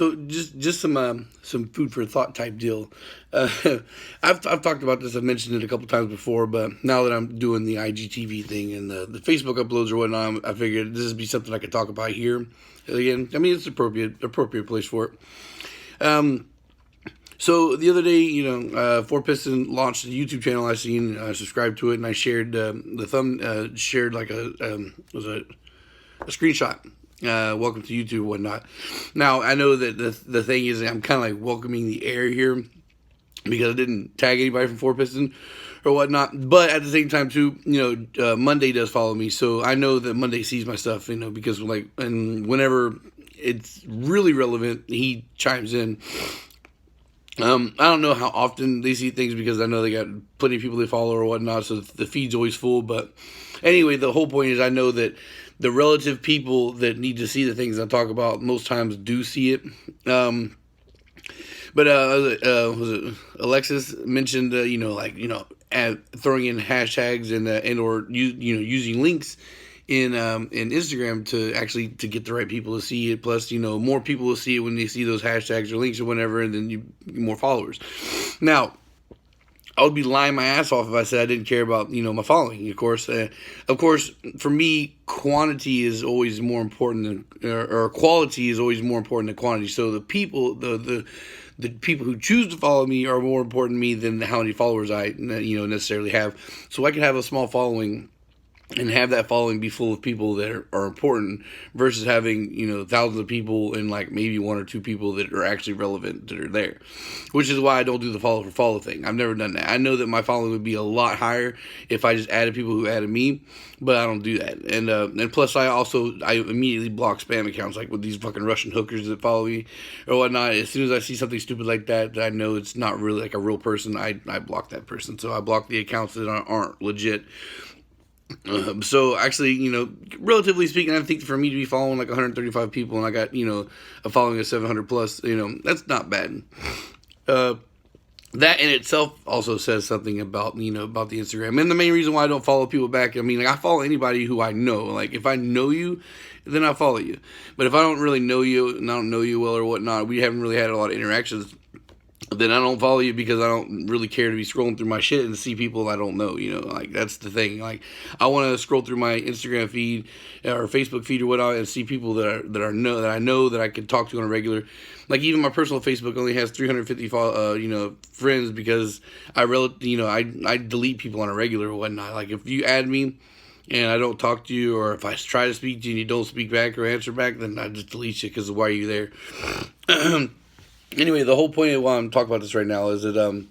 So just some food for thought type deal. Uh, I've talked about this. I've mentioned it a couple times before, but now that I'm doing the IGTV thing and the Facebook uploads or whatnot, I figured this would be something I could talk about here. Again, I mean it's appropriate place for it. Um, so the other day, Four Piston launched a YouTube channel. I seen, I subscribed to it, and I shared shared like was a screenshot. Welcome to YouTube, and whatnot. Now I know that the thing is, I'm kind of like welcoming the air here because I didn't tag anybody from Four Piston or whatnot. But at the same time, too, Monday does follow me, so I know that Monday sees my stuff. Because like, and whenever it's really relevant, he chimes in. I don't know how often they see things because I know they got plenty of people they follow or whatnot, so the feed's always full. But anyway, the whole point is I know that the relative people that need to see the things I talk about most times do see it. But was it Alexis mentioned throwing in hashtags and or using links in Instagram to actually to get the right people to see it. Plus, more people will see it when they see those hashtags or links or whatever, and then more followers. Now, I would be lying my ass off if I said I didn't care about my following. Of course, for me, quantity is always more important than or quality is always more important than quantity. So the people the people who choose to follow me are more important to me than how many followers I necessarily have. So I can have a small following and have that following be full of people that are important versus having thousands of people and like maybe one or two people that are actually relevant that are there, which is why I don't do the follow for follow thing. I've never done that. I know that my following would be a lot higher if I just added people who added me, but I don't do that. And plus I immediately block spam accounts like with these fucking Russian hookers that follow me or whatnot. As soon as I see something stupid like that I know it's not really like a real person, I block that person. So I block the accounts that aren't legit. So actually, relatively speaking, I think for me to be following like 135 people and I got, a following of 700 plus, that's not bad. That in itself also says something about, about the Instagram. And the main reason why I don't follow people back, I mean, like I follow anybody who I know. Like if I know you, then I follow you. But if I don't really know you and I don't know you well or whatnot, we haven't really had a lot of interactions, then I don't follow you because I don't really care to be scrolling through my shit and see people I don't know, like that's the thing. Like I want to scroll through my Instagram feed or Facebook feed or whatnot and see people that I know that I can talk to on a regular. Like even my personal Facebook only has 350 friends because I delete people on a regular or whatnot. Like if you add me and I don't talk to you, or if I try to speak to you and you don't speak back or answer back, then I just delete you because why are you there? Anyway, the whole point of why I'm talking about this right now is that,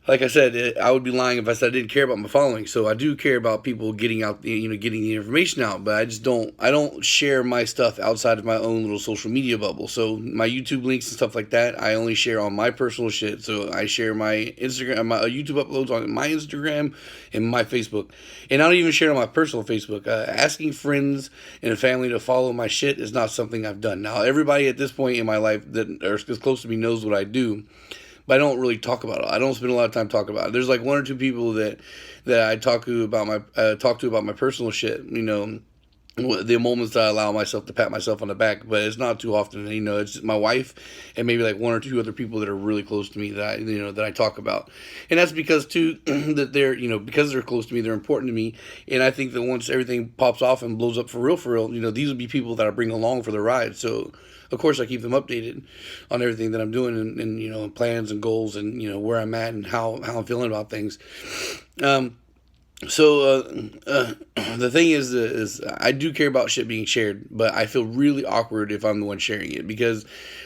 like I said, I would be lying if I said I didn't care about my following. So I do care about people getting out, getting the information out. But I don't share my stuff outside of my own little social media bubble. So my YouTube links and stuff like that, I only share on my personal shit. So I share my Instagram, my YouTube uploads on my Instagram and my Facebook. And I don't even share on my personal Facebook. Asking friends and family to follow my shit is not something I've done. Now, everybody at this point in my life that are as close to me knows what I do. But I don't really talk about it. I don't spend a lot of time talking about it. There's like one or two people that I talk to about my personal shit. The moments that I allow myself to pat myself on the back, but it's not too often. It's just my wife and maybe like one or two other people that are really close to me that I talk about, and that's because too that they're because they're close to me, they're important to me, and I think that once everything pops off and blows up for real, these would be people that I bring along for the ride. So of course I keep them updated on everything that I'm doing and plans and goals and where I'm at and how I'm feeling about things. So the thing is I do care about shit being shared, but I feel really awkward if I'm the one sharing it, because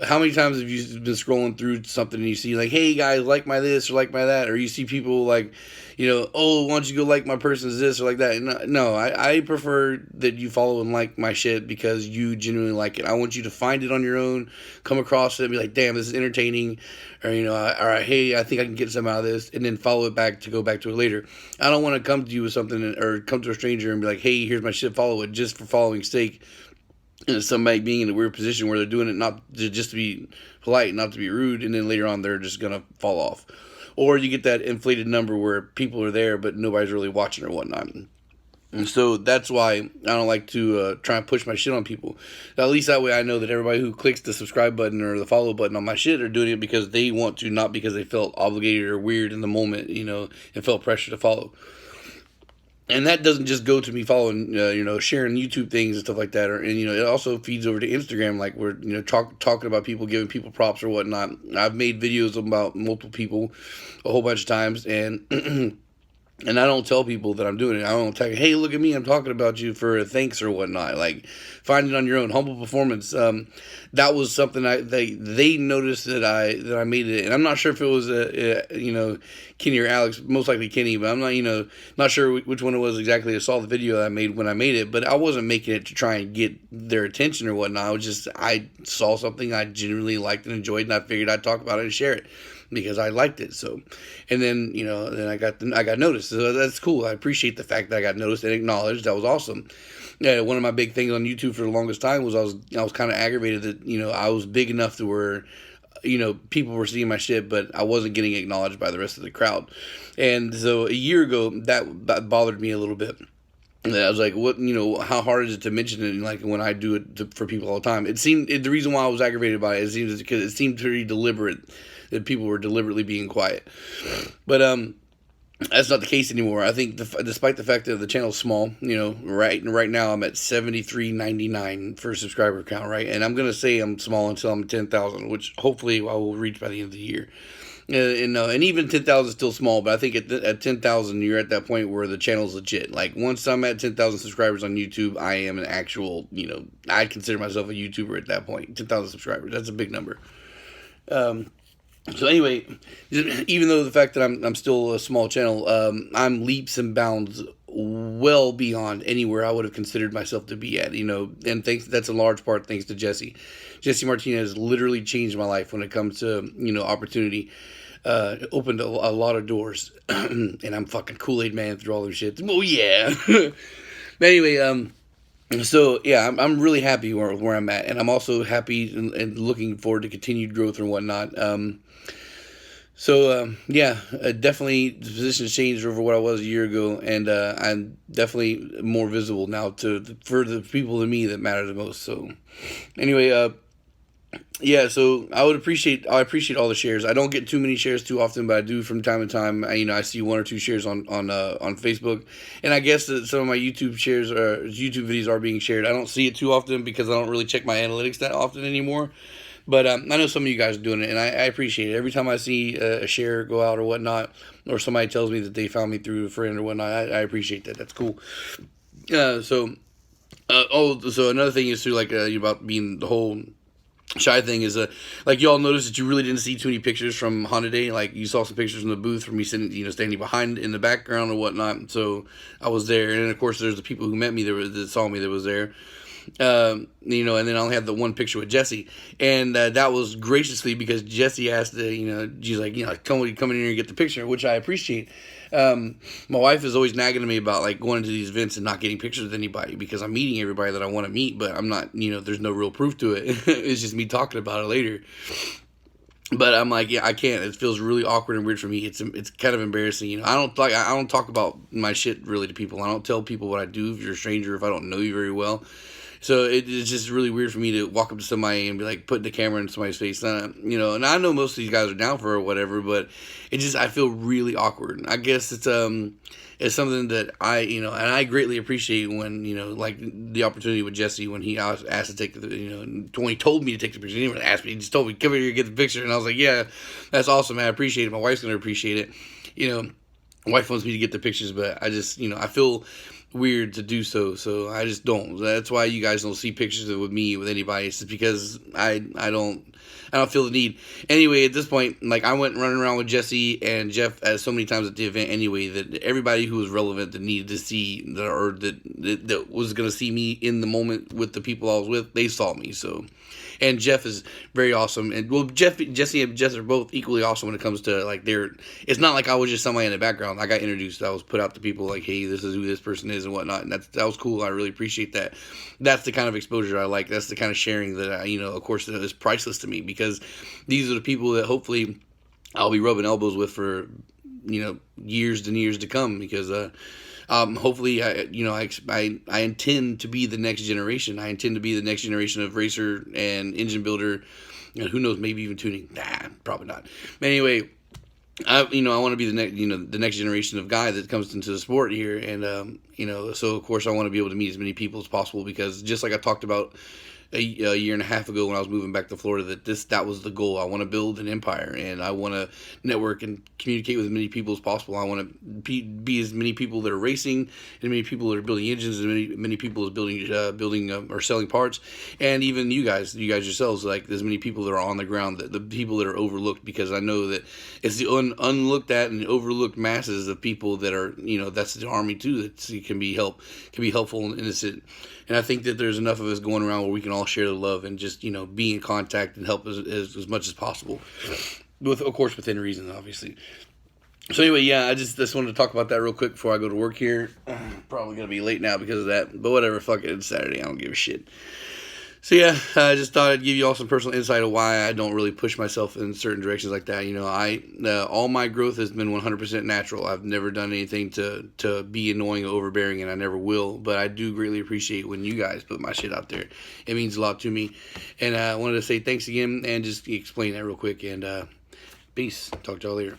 how many times have you been scrolling through something and you see like, hey guys, like my this or like my that, or you see people like, oh, why don't you go like my person's this or like that. No, I prefer that you follow and like my shit because you genuinely like it. I want you to find it on your own, come across it and be like, damn, this is entertaining, or all right, hey, I think I can get some out of this, and then follow it back to go back to it later. I don't want to come to you with something or come to a stranger and be like, hey, here's my shit, follow it just for following's sake. And somebody being in a weird position where they're doing it not to, just to be polite, not to be rude, and then later on they're just gonna fall off. Or you get that inflated number where people are there but nobody's really watching or whatnot. And so that's why I don't like to try and push my shit on people. At least that way I know that everybody who clicks the subscribe button or the follow button on my shit are doing it because they want to, not because they felt obligated or weird in the moment, and felt pressure to follow. And that doesn't just go to me following, sharing YouTube things and stuff like that. It also feeds over to Instagram, like we're, talking about people, giving people props or whatnot. I've made videos about multiple people a whole bunch of times, and and I don't tell people that I'm doing it. I don't tell you, hey, look at me, I'm talking about you for a thanks or whatnot. Like, find it on your own. Humble performance. That was something they noticed that I made it. And I'm not sure if it was Kenny or Alex, most likely Kenny, but I'm not sure which one it was exactly. I saw the video I made when I made it, but I wasn't making it to try and get their attention or whatnot. I saw something I genuinely liked and enjoyed, and I figured I'd talk about it and share it, because I liked it. So, and then I got noticed. So that's cool. I appreciate the fact that I got noticed and acknowledged. That was awesome. Yeah, one of my big things on YouTube for the longest time was I was kind of aggravated that I was big enough to where people were seeing my shit, but I wasn't getting acknowledged by the rest of the crowd. And so a year ago, that bothered me a little bit. And I was like, what, how hard is it to mention it? And like when I do it for people all the time, the reason why I was aggravated by it seems because it seemed pretty deliberate, that people were deliberately being quiet. But that's not the case anymore. I think despite the fact that the channel's small, right now I'm at 73.99 for a subscriber count, right? And I'm gonna say I'm small until I'm 10,000, which hopefully I will reach by the end of the year. And even 10,000 is still small, but I think at 10,000 you're at that point where the channel's legit. Like once I'm at 10,000 subscribers on YouTube, I am an actual, I consider myself a YouTuber at that point. 10,000 subscribers, that's a big number. So anyway, even though the fact that I'm still a small channel, I'm leaps and bounds well beyond anywhere I would have considered myself to be at, and that's a large part thanks to Jesse. Jesse Martinez literally changed my life when it comes to, opportunity. Opened a lot of doors, and I'm fucking Kool-Aid man through all them shit. Oh yeah. But anyway, so yeah, I'm really happy where I'm at, and I'm also happy and looking forward to continued growth and whatnot. Definitely the position's changed over what I was a year ago, and I'm definitely more visible now for the people to me that matter the most. So anyway, so I appreciate all the shares. I don't get too many shares too often, but I do from time to time. I see 1 or 2 shares on Facebook, and I guess that some of my YouTube YouTube videos are being shared. I don't see it too often because I don't really check my analytics that often anymore. But I know some of you guys are doing it, and I appreciate it. Every time I see a share go out or whatnot, or somebody tells me that they found me through a friend or whatnot, I appreciate that. That's cool. So another thing is too, about being the whole shy thing is like y'all noticed that you really didn't see too many pictures from Honda Day. Like you saw some pictures in the booth from me sitting, standing behind in the background or whatnot. So I was there, and then of course there's the people who met me that saw me that was there. And then I only had the one picture with Jesse, and that was graciously because Jesse asked, she's like, come in here and get the picture, which I appreciate. My wife is always nagging to me about like going to these events and not getting pictures with anybody because I'm meeting everybody that I want to meet, but I'm not, there's no real proof to it. It's just me talking about it later. But I'm like, yeah, I can't. It feels really awkward and weird for me. It's kind of embarrassing. I don't talk about my shit really to people. I don't tell people what I do if you're a stranger, if I don't know you very well. So it's just really weird for me to walk up to somebody and be like putting the camera in somebody's face. And I know most of these guys are down for it or whatever, but I feel really awkward. I guess it's something that and I greatly appreciate when, like the opportunity with Jesse when he asked to take when he told me to take the picture. He didn't even ask me, he just told me, come here and get the picture. And I was like, yeah, that's awesome, man. I appreciate it. My wife's going to appreciate it. My wife wants me to get the pictures, but I just, I feel weird to do so I just don't. That's why you guys don't see pictures with me with anybody. It's just because I don't feel the need. Anyway, at this point, like I went running around with Jesse and Jeff so many times at the event anyway that everybody who was relevant that needed to see that was going to see me in the moment with the people I was with, they saw me. So, and Jeff is very awesome, and Jesse and Jeff are both equally awesome when it comes to like it's not like I was just somebody in the background. I got introduced. I was put out to people like, hey, this is who this person is and whatnot, and that was cool. I really appreciate that. That's the kind of exposure I like. That's the kind of sharing that of course, is priceless to me because these are the people that hopefully I'll be rubbing elbows with for years and years to come because Hopefully, I intend to be the next generation. I intend to be the next generation of racer and engine builder, and who knows, maybe even tuning. Nah, probably not. But anyway, I want to be the next generation of guy that comes into the sport here, and so of course I want to be able to meet as many people as possible, because just like I talked about a year and a half ago when I was moving back to Florida, that was the goal. I want to build an empire, and I want to network and communicate with as many people as possible. I want to be as many people that are racing, and many people that are building engines, and many people as building or selling parts, and even you guys yourselves, like as many people that are on the ground, the people that are overlooked, because I know that it's the unlooked at and overlooked masses of people that are, that's the army too, that can be helpful and innocent. And I think that there's enough of us going around where we can all share the love and just, be in contact and help as much as possible. Of course, within reason, obviously. So anyway, yeah, I just wanted to talk about that real quick before I go to work here. Probably going to be late now because of that. But whatever, fuck it, it's Saturday. I don't give a shit. So yeah, I just thought I'd give you all some personal insight of why I don't really push myself in certain directions like that. All my growth has been 100% natural. I've never done anything to be annoying or overbearing, and I never will. But I do greatly appreciate when you guys put my shit out there. It means a lot to me. And I wanted to say thanks again and just explain that real quick. And peace. Talk to y'all later.